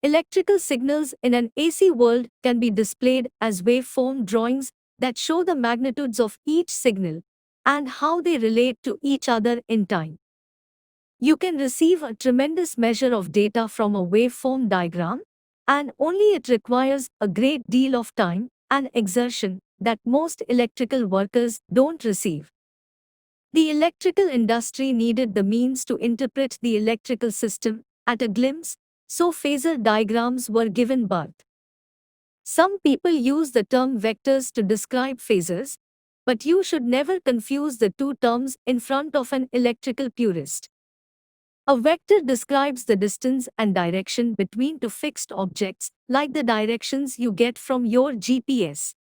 Electrical signals in an AC world can be displayed as waveform drawings that show the magnitudes of each signal and how they relate to each other in time. You can receive a tremendous measure of data from a waveform diagram, and only it requires a great deal of time and exertion that most electrical workers don't receive. The electrical industry needed the means to interpret the electrical system at a glimpse, so phasor diagrams were given birth. Some people use the term vectors to describe phasors, but you should never confuse the two terms in front of an electrical purist. A vector describes the distance and direction between two fixed objects, like the directions you get from your GPS.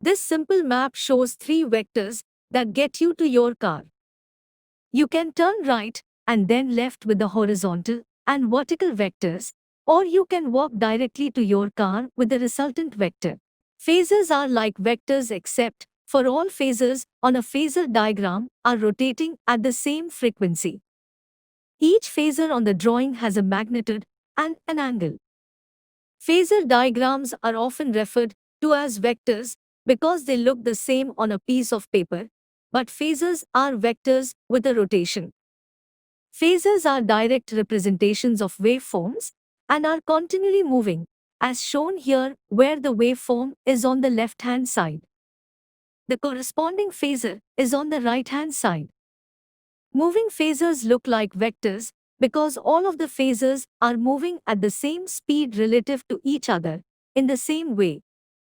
This simple map shows three vectors that get you to your car. You can turn right and then left with the horizontal and vertical vectors, or you can walk directly to your car with the resultant vector. Phasors are like vectors except for all phasors on a phasor diagram are rotating at the same frequency. Each phasor on the drawing has a magnitude and an angle. Phasor diagrams are often referred to as vectors because they look the same on a piece of paper, but phasors are vectors with a rotation. Phasors are direct representations of waveforms and are continually moving, as shown here where the waveform is on the left-hand side. The corresponding phasor is on the right-hand side. Moving phasors look like vectors because all of the phasors are moving at the same speed relative to each other, in the same way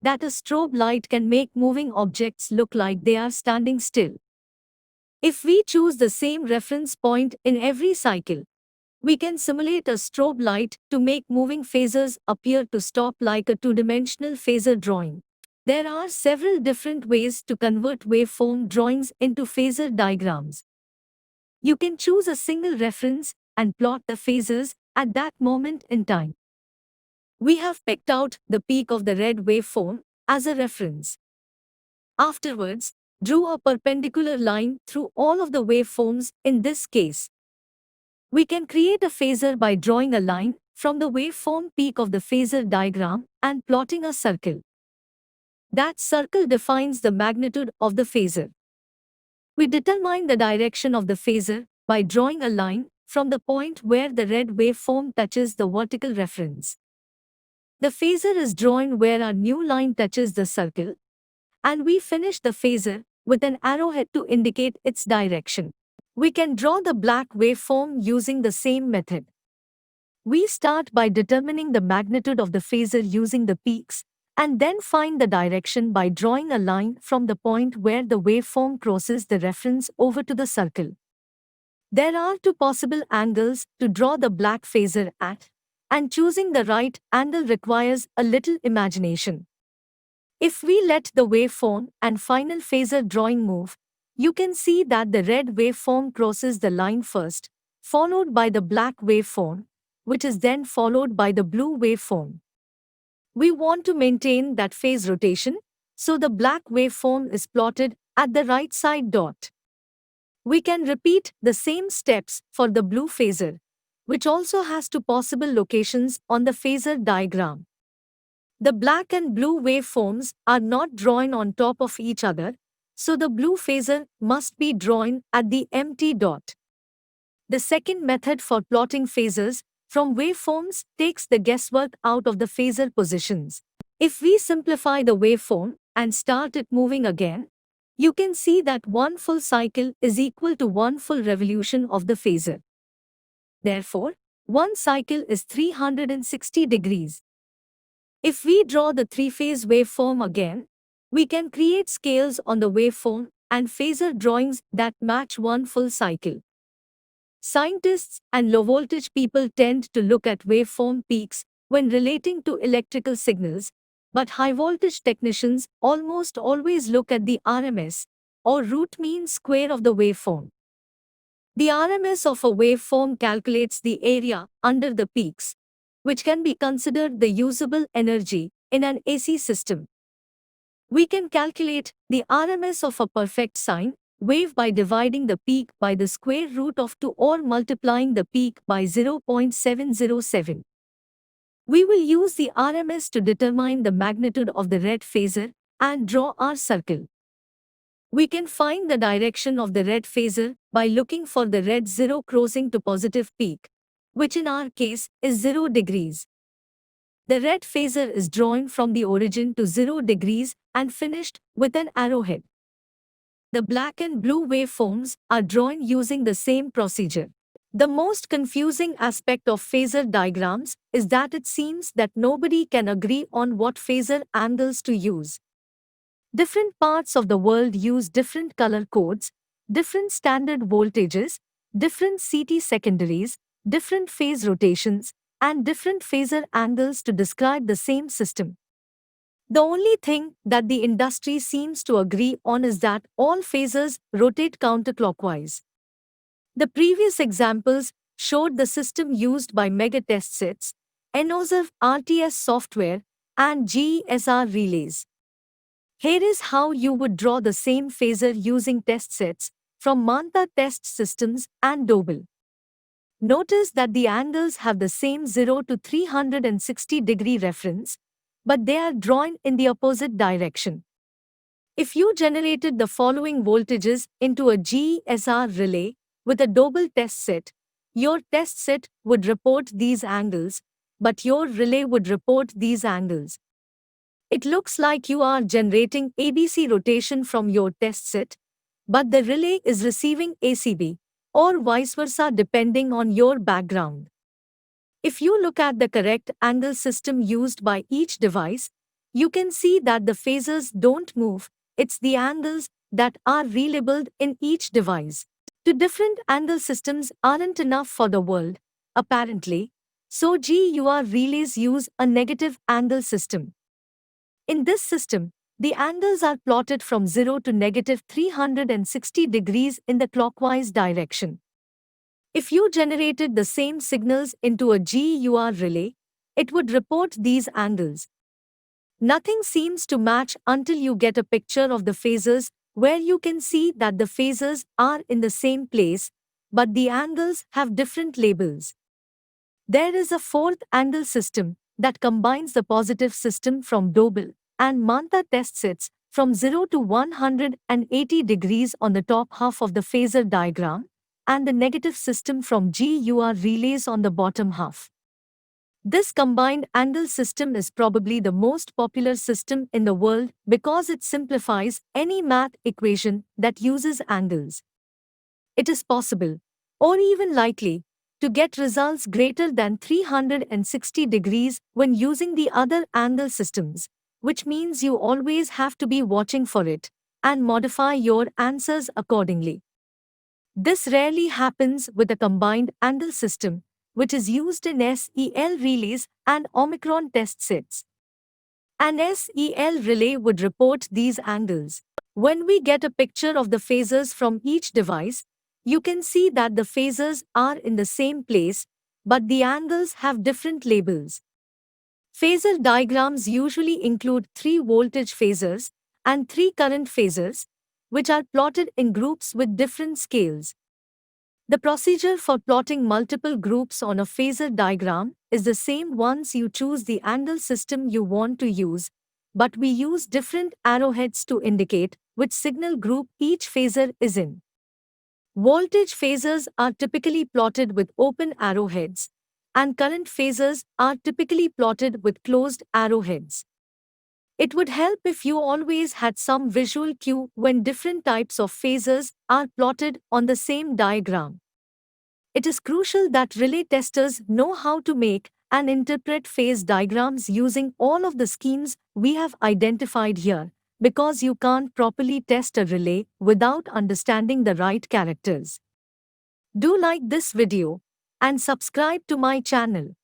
that a strobe light can make moving objects look like they are standing still. If we choose the same reference point in every cycle, we can simulate a strobe light to make moving phasors appear to stop like a two-dimensional phasor drawing. There are several different ways to convert waveform drawings into phasor diagrams. You can choose a single reference and plot the phasors at that moment in time. We have picked out the peak of the red waveform as a reference. Afterwards, drew a perpendicular line through all of the waveforms in this case. We can create a phasor by drawing a line from the waveform peak of the phasor diagram and plotting a circle. That circle defines the magnitude of the phasor. We determine the direction of the phasor by drawing a line from the point where the red waveform touches the vertical reference. The phasor is drawn where our new line touches the circle, and we finish the phasor with an arrowhead to indicate its direction. We can draw the black waveform using the same method. We start by determining the magnitude of the phasor using the peaks, and then find the direction by drawing a line from the point where the waveform crosses the reference over to the circle. There are two possible angles to draw the black phasor at, and choosing the right angle requires a little imagination. If we let the waveform and final phasor drawing move, you can see that the red waveform crosses the line first, followed by the black waveform, which is then followed by the blue waveform. We want to maintain that phase rotation, so the black waveform is plotted at the right side dot. We can repeat the same steps for the blue phasor, which also has two possible locations on the phasor diagram. The black and blue waveforms are not drawn on top of each other, so the blue phasor must be drawn at the empty dot. The second method for plotting phasors from waveforms takes the guesswork out of the phasor positions. If we simplify the waveform and start it moving again, you can see that one full cycle is equal to one full revolution of the phasor. Therefore, one cycle is 360 degrees. If we draw the three-phase waveform again, we can create scales on the waveform and phasor drawings that match one full cycle. Scientists and low-voltage people tend to look at waveform peaks when relating to electrical signals, but high-voltage technicians almost always look at the RMS, or root mean square of the waveform. The RMS of a waveform calculates the area under the peaks, which can be considered the usable energy in an AC system. We can calculate the RMS of a perfect sine wave by dividing the peak by the square root of 2 or multiplying the peak by 0.707. We will use the RMS to determine the magnitude of the red phasor and draw our circle. We can find the direction of the red phasor by looking for the red zero crossing to positive peak, which in our case is 0 degrees. The red phasor is drawn from the origin to 0 degrees and finished with an arrowhead. The black and blue waveforms are drawn using the same procedure. The most confusing aspect of phasor diagrams is that it seems that nobody can agree on what phasor angles to use. Different parts of the world use different color codes, different standard voltages, different CT secondaries, different phase rotations, and different phasor angles to describe the same system. The only thing that the industry seems to agree on is that all phasors rotate counterclockwise. The previous examples showed the system used by mega test sets, PHASOR RTS software, and GESR relays. Here is how you would draw the same phasor using test sets from Manta test systems and Doble. Notice that the angles have the same 0 to 360 degree reference, but they are drawn in the opposite direction. If you generated the following voltages into a GESR relay with a Doble test set, your test set would report these angles, but your relay would report these angles. It looks like you are generating ABC rotation from your test set, but the relay is receiving ACB, or vice versa depending on your background. If you look at the correct angle system used by each device, you can see that the phasors don't move, it's the angles that are relabeled in each device. Two different angle systems aren't enough for the world, apparently, so GUR relays use a negative angle system. In this system, the angles are plotted from 0 to negative 360 degrees in the clockwise direction. If you generated the same signals into a GUR relay, it would report these angles. Nothing seems to match until you get a picture of the phasors where you can see that the phasors are in the same place, but the angles have different labels. There is a fourth angle system that combines the positive system from Doble and Manta test sets from 0 to 180 degrees on the top half of the phasor diagram and the negative system from GUR relays on the bottom half. This combined angle system is probably the most popular system in the world because it simplifies any math equation that uses angles. It is possible, or even likely, to get results greater than 360 degrees when using the other angle systems, which means you always have to be watching for it and modify your answers accordingly. This rarely happens with a combined angle system, which is used in SEL relays and Omicron test sets. An SEL relay would report these angles. When we get a picture of the phasors from each device, you can see that the phasors are in the same place, but the angles have different labels. Phasor diagrams usually include 3 voltage phasors and 3 current phasors, which are plotted in groups with different scales. The procedure for plotting multiple groups on a phasor diagram is the same once you choose the angle system you want to use, but we use different arrowheads to indicate which signal group each phasor is in. Voltage phasors are typically plotted with open arrowheads, and current phasors are typically plotted with closed arrowheads. It would help if you always had some visual cue when different types of phasors are plotted on the same diagram. It is crucial that relay testers know how to make and interpret phase diagrams using all of the schemes we have identified here, because you can't properly test a relay without understanding the right characters. Do like this video and subscribe to my channel.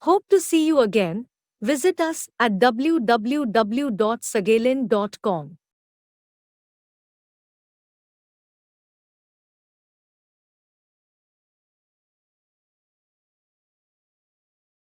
Hope to see you again. Visit us at www.sagelin.com.